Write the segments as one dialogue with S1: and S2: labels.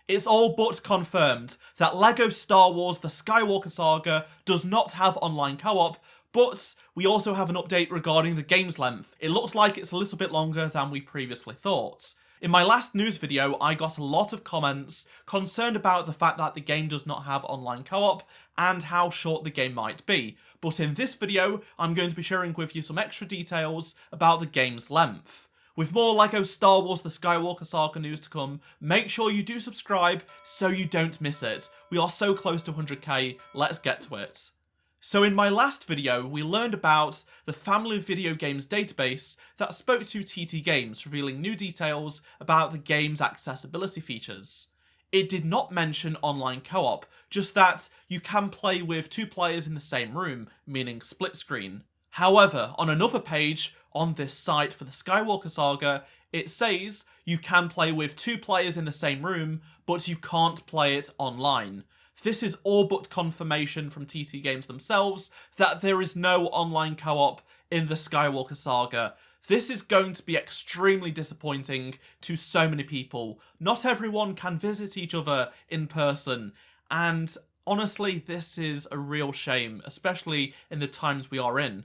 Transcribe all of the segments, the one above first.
S1: It's all but confirmed that LEGO Star Wars The Skywalker Saga does not have online co-op, but we also have an update regarding the game's length. It looks like it's a little bit longer than we previously thought. In my last news video, I got a lot of comments concerned about the fact that the game does not have online co-op and how short the game might be. But in this video, I'm going to be sharing with you some extra details about the game's length. With more LEGO Star Wars The Skywalker Saga news to come, make sure you do subscribe so you don't miss it. We are so close to 100k, let's get to it. So in my last video, we learned about the Family Video Games database that spoke to TT Games, revealing new details about the game's accessibility features. It did not mention online co-op, just that you can play with two players in the same room, meaning split screen. However, on another page on this site for the Skywalker Saga, it says you can play with two players in the same room, but you can't play it online. This is all but confirmation from TT Games themselves that there is no online co-op in the Skywalker Saga. This is going to be extremely disappointing to so many people. Not everyone can visit each other in person, and honestly, this is a real shame, especially in the times we are in.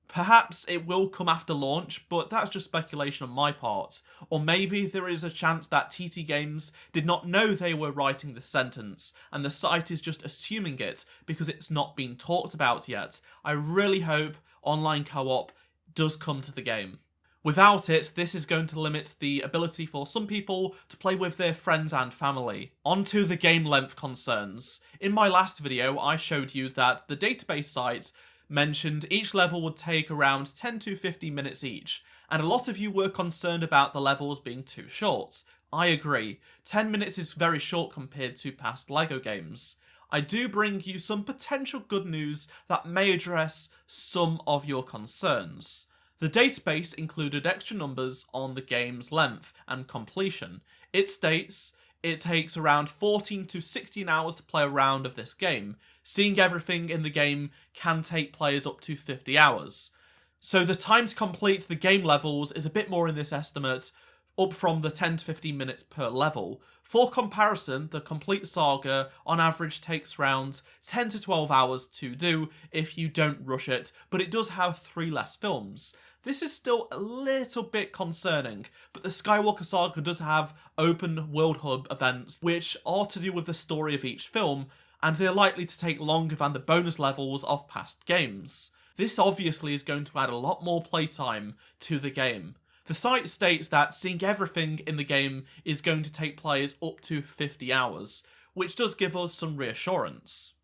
S1: Perhaps it will come after launch, but that's just speculation on my part. Or maybe there is a chance that TT Games did not know they were writing this sentence, and the site is just assuming it because it's not been talked about yet. I really hope online co-op does come to the game. Without it, this is going to limit the ability for some people to play with their friends and family. On to the game length concerns. In my last video, I showed you that the database site mentioned each level would take around 10 to 15 minutes each, and a lot of you were concerned about the levels being too short. I agree, 10 minutes is very short compared to past LEGO games. I do bring you some potential good news that may address some of your concerns. The database included extra numbers on the game's length and completion. It states it takes around 14 to 16 hours to play a round of this game. Seeing everything in the game can take players up to 50 hours. So the time to complete the game levels is a bit more in this estimate, up from the 10 to 15 minutes per level. For comparison, the complete saga on average takes around 10 to 12 hours to do if you don't rush it, but it does have 3 less films. This is still a little bit concerning, but the Skywalker Saga does have open world hub events which are to do with the story of each film, and they're likely to take longer than the bonus levels of past games. This obviously is going to add a lot more playtime to the game. The site states that seeing everything in the game is going to take players up to 50 hours, which does give us some reassurance.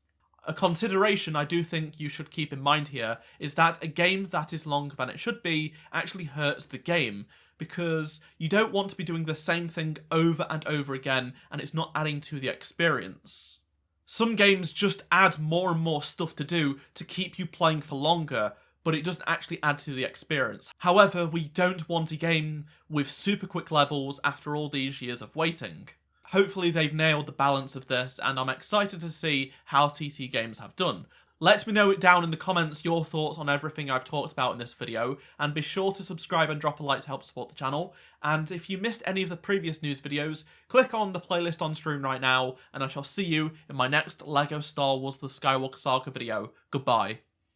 S1: A consideration I do think you should keep in mind here is that a game that is longer than it should be actually hurts the game, because you don't want to be doing the same thing over and over again and it's not adding to the experience. Some games just add more and more stuff to do to keep you playing for longer, but it doesn't actually add to the experience. However, we don't want a game with super quick levels after all these years of waiting. Hopefully they've nailed the balance of this, and I'm excited to see how TT Games have done. Let me know it down in the comments your thoughts on everything I've talked about in this video, and be sure to subscribe and drop a like to help support the channel. And if you missed any of the previous news videos, click on the playlist on screen right now, and I shall see you in my next LEGO Star Wars The Skywalker Saga video. Goodbye.